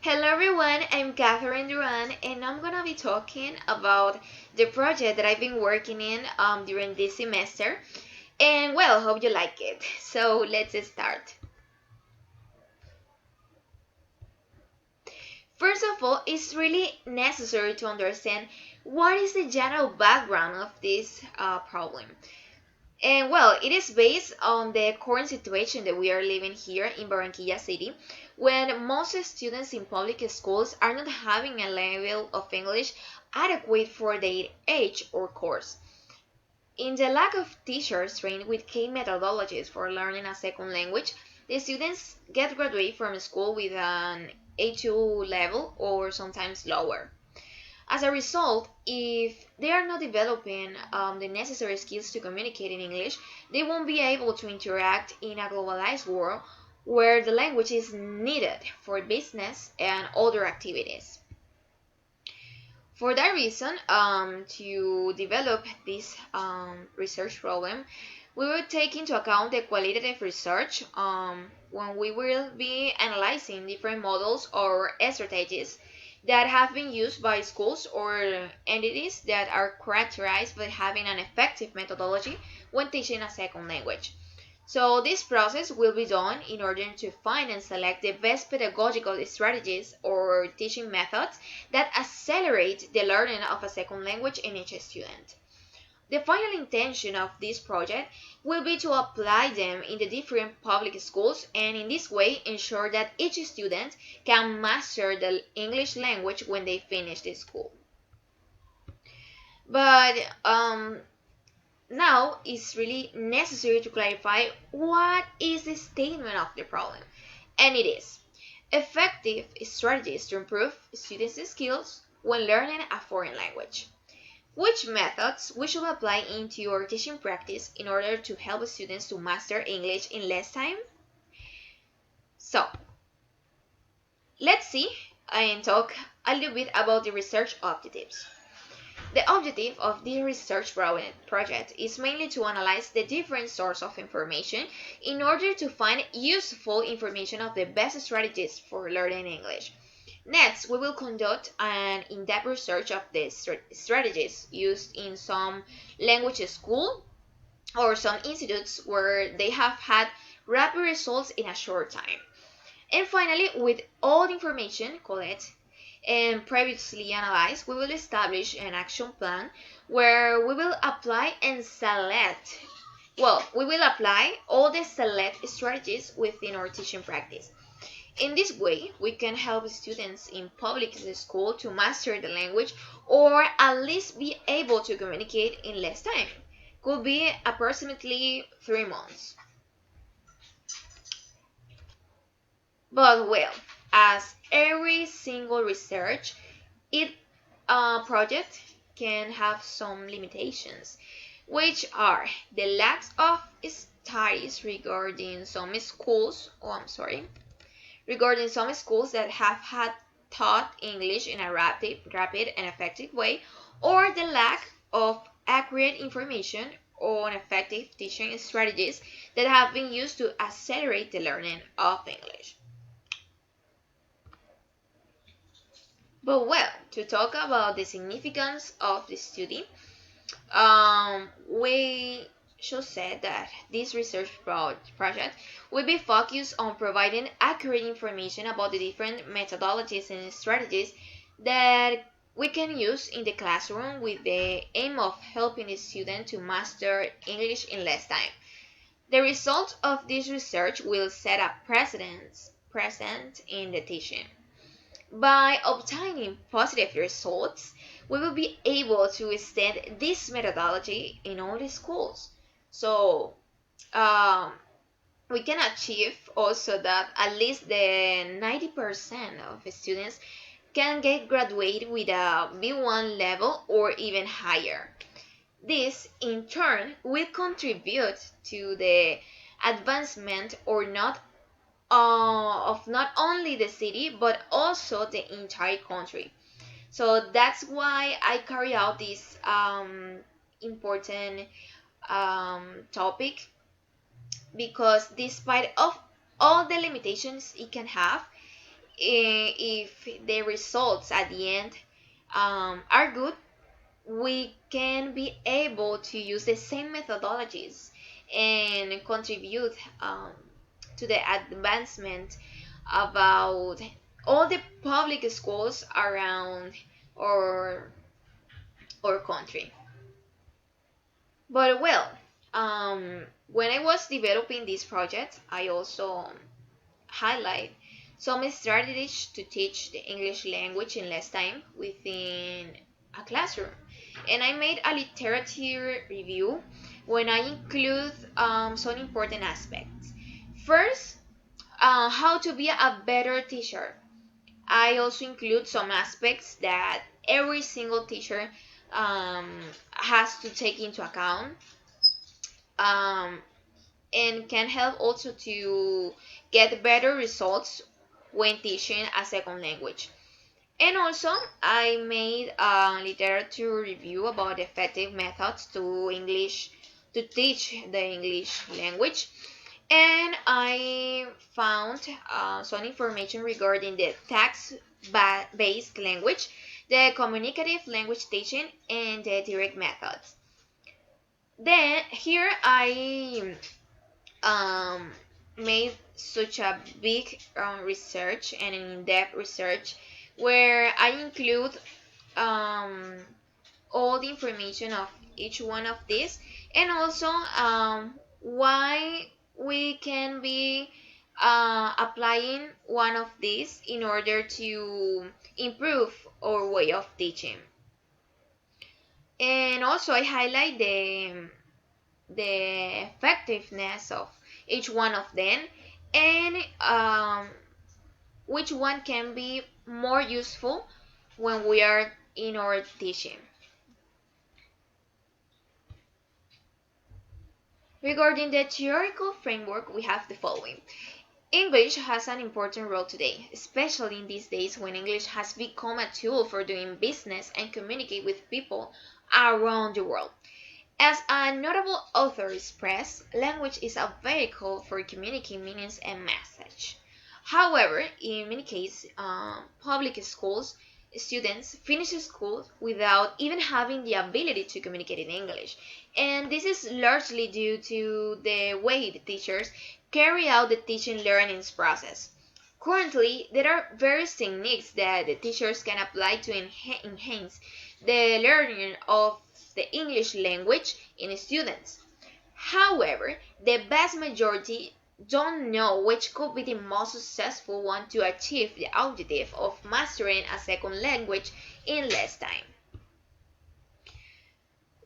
Hello everyone, I'm Katherin Durán and I'm gonna be talking about the project that I've been working in during this semester. And well, hope you like it. So let's start. First of all, it's really necessary to understand what is the general background of this problem. And well, it is based on the current situation that we are living here in Barranquilla City, when most students in public schools are not having a level of English adequate for their age or course. In the lack of teachers trained with key methodologies for learning a second language, the students get graduate from school with an A2 level or sometimes lower. As a result, if they are not developing the necessary skills to communicate in English, they won't be able to interact in a globalized world where the language is needed for business and other activities. For that reason, to develop this research problem, we will take into account the qualitative research when we will be analyzing different models or strategies that have been used by schools or entities that are characterized by having an effective methodology when teaching a second language. So this process will be done in order to find and select the best pedagogical strategies or teaching methods that accelerate the learning of a second language in each student. The final intention of this project will be to apply them in the different public schools and in this way ensure that each student can master the English language when they finish the school. But now it's really necessary to clarify what is the statement of the problem. And it is effective strategies to improve students' skills when learning a foreign language. Which methods we should apply into your teaching practice in order to help students to master English in less time? So, let's see and talk a little bit about the research objectives. The objective of the research project is mainly to analyze the different sources of information in order to find useful information of the best strategies for learning English. Next, we will conduct an in-depth research of the strategies used in some language schools or some institutes where they have had rapid results in a short time. And finally, with all the information collected and previously analyzed, we will establish an action plan where we will apply and select we will apply all the select strategies within our teaching practice. In this way, we can help students in public school to master the language or at least be able to communicate in less time. Could be approximately 3 months. But well, as every single research, it project can have some limitations, which are the lack of studies regarding some schools that have had taught English in a rapid and effective way, or the lack of accurate information on effective teaching strategies that have been used to accelerate the learning of English. But well, to talk about the significance of the study, we should say that this research project will be focused on providing accurate information about the different methodologies and strategies that we can use in the classroom with the aim of helping the student to master English in less time. The result of this research will set a precedent in the teaching. By obtaining positive results, we will be able to extend this methodology in all the schools. So, um, we can achieve also that at least the 90% of students can get graduated with a B1 level or even higher. This, in turn, will contribute to the advancement or not of not only the city but also the entire country. So that's why I carry out this important topic, because despite of all the limitations it can have, if the results at the end are good, we can be able to use the same methodologies and contribute to the advancement about all the public schools around our, our country. But well, when I was developing this project, I also highlight some strategies to teach the English language in less time within a classroom. And I made a literature review when I include some important aspects. First, how to be a better teacher. I also include some aspects that every single teacher has to take into account, um, and can help also to get better results when teaching a second language. And also, I made a literature review about effective methods to teach the English language, and I found some information regarding the text-based language, the communicative language teaching, and the direct methods. Then here I um, made such a big research and an in-depth research where I include um, all the information of each one of these, and also why we can be applying one of these in order to improve our way of teaching. And also I highlight the effectiveness of each one of them, and which one can be more useful when we are in our teaching. Regarding the theoretical framework, we have the following. English has an important role today, especially in these days when English has become a tool for doing business and communicate with people around the world. As a notable author expressed, language is a vehicle for communicating meanings and message. However, in many cases, public schools students finish school without even having the ability to communicate in English, and this is largely due to the way the teachers carry out the teaching learning process. Currently, there are various techniques that the teachers can apply to enhance the learning of the English language in students. However, the vast majority don't know which could be the most successful one to achieve the objective of mastering a second language in less time.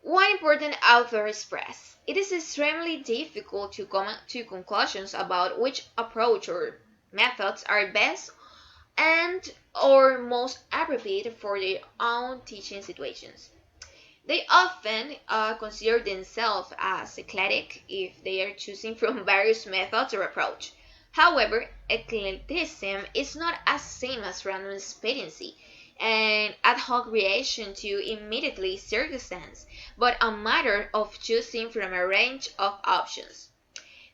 One important author expressed, it is extremely difficult to come to conclusions about which approach or methods are best and or most appropriate for their own teaching situations. They often consider themselves as eclectic if they are choosing from various methods or approach. However, eclecticism is not as same as random expediency and ad hoc reaction to immediately circumstance, but a matter of choosing from a range of options.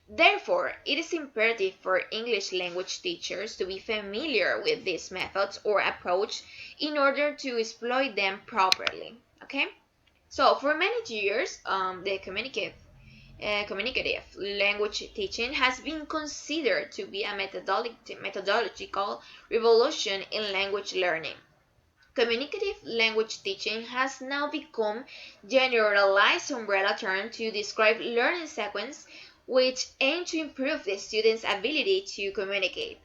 Therefore, it is imperative for English language teachers to be familiar with these methods or approach in order to exploit them properly. Okay? So, for many years, the communicative language teaching has been considered to be a methodological revolution in language learning. Communicative language teaching has now become generalized umbrella term to describe learning sequences which aim to improve the student's ability to communicate.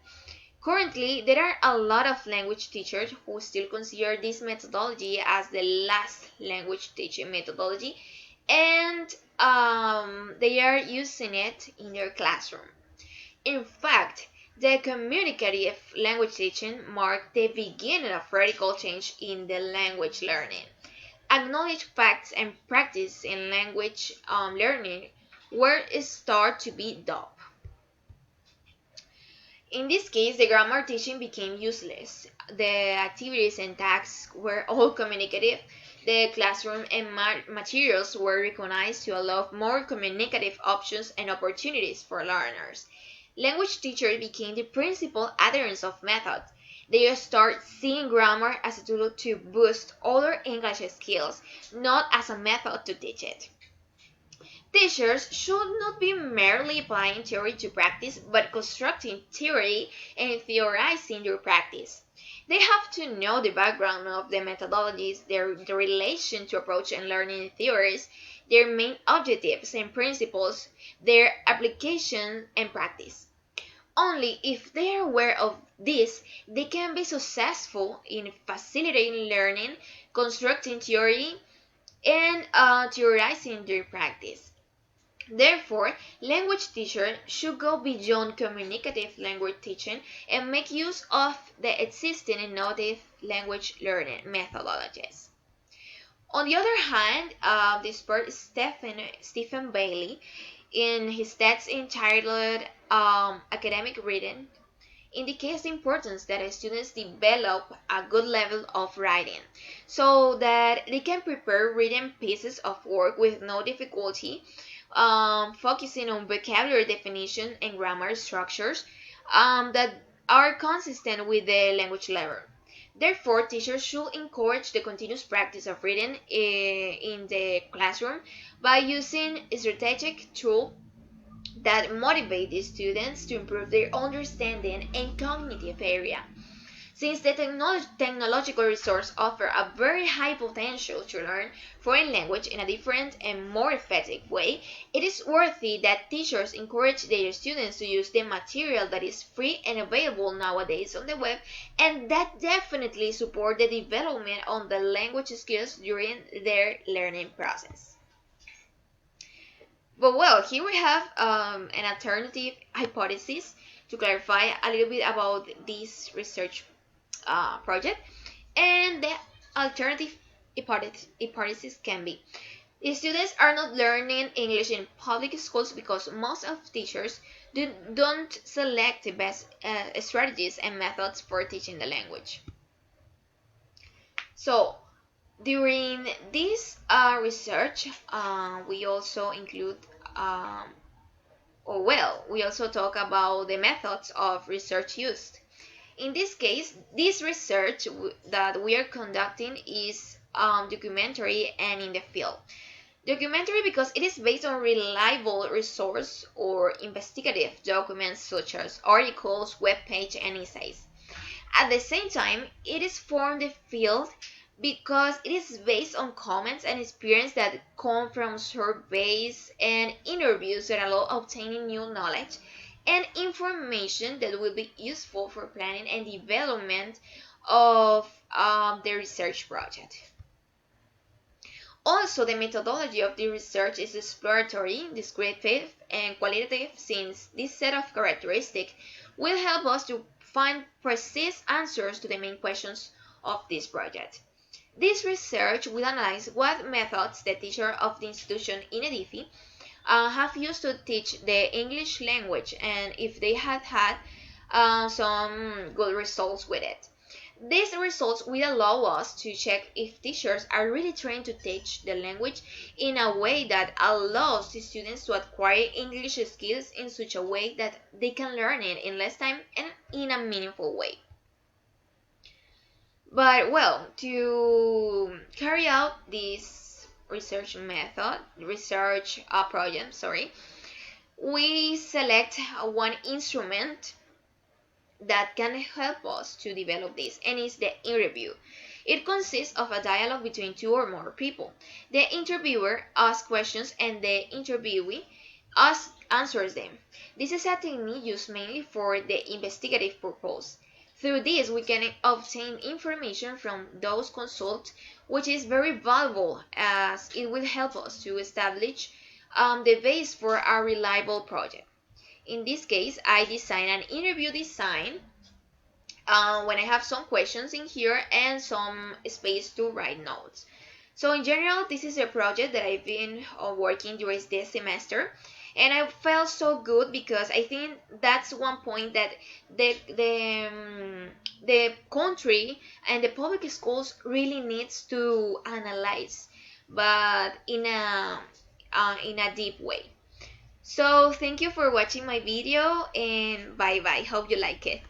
Currently, there are a lot of language teachers who still consider this methodology as the last language teaching methodology, and they are using it in their classroom. In fact, the communicative language teaching marked the beginning of radical change in the language learning. Acknowledged facts and practice in language learning were start to be done. In this case, the grammar teaching became useless. The activities and tasks were all communicative. The classroom and materials were recognized to allow more communicative options and opportunities for learners. Language teachers became the principal adherents of methods. They start seeing grammar as a tool to boost other English skills, not as a method to teach it. Teachers should not be merely applying theory to practice, but constructing theory and theorizing their practice. They have to know the background of the methodologies, the relation to approach and learning theories, their main objectives and principles, their application and practice. Only if they are aware of this, they can be successful in facilitating learning, constructing theory, and theorizing their practice. Therefore, language teachers should go beyond communicative language teaching and make use of the existing innovative language learning methodologies. On the other hand, this part Stephen Bailey, in his text entitled Academic Reading, indicates the importance that students develop a good level of writing so that they can prepare written pieces of work with no difficulty, focusing on vocabulary definition and grammar structures that are consistent with the language level. Therefore, teachers should encourage the continuous practice of reading in the classroom by using strategic tools that motivate the students to improve their understanding and cognitive area. Since the technological resources offer a very high potential to learn foreign language in a different and more effective way, it is worthy that teachers encourage their students to use the material that is free and available nowadays on the web, and that definitely support the development of the language skills during their learning process. But well, here we have an alternative hypothesis to clarify a little bit about this research project, and the alternative hypothesis can be: the students are not learning English in public schools because most of teachers don't select the best strategies and methods for teaching the language. So during this research, we also include we also talk about the methods of research used. In this case, this research that we are conducting is documentary and in the field. Documentary because it is based on reliable resource or investigative documents such as articles, web page, and essays. At the same time, it is from the field because it is based on comments and experience that come from surveys and interviews that allow obtaining new knowledge and information that will be useful for planning and development of the research project. Also, the methodology of the research is exploratory, descriptive, and qualitative, since this set of characteristics will help us to find precise answers to the main questions of this project. This research will analyze what methods the teacher of the institution in EDIFI have used to teach the English language and if they had had some good results with it. These results will allow us to check if teachers are really trained to teach the language in a way that allows the students to acquire English skills in such a way that they can learn it in less time and in a meaningful way. But well, to carry out this research project, we select one instrument that can help us to develop this, and it's the interview. It consists of a dialogue between two or more people. The interviewer asks questions and the interviewee answers them. This is a technique used mainly for the investigative purpose. Through this, we can obtain information from those consulted, which is very valuable as it will help us to establish the base for a reliable project. In this case, I design an interview design when I have some questions in here and some space to write notes. So in general, this is a project that I've been working during this semester, and I felt so good because I think that's one point that the country and the public schools really needs to analyze, but in a deep way. So thank you for watching my video, and bye bye. Hope you like it.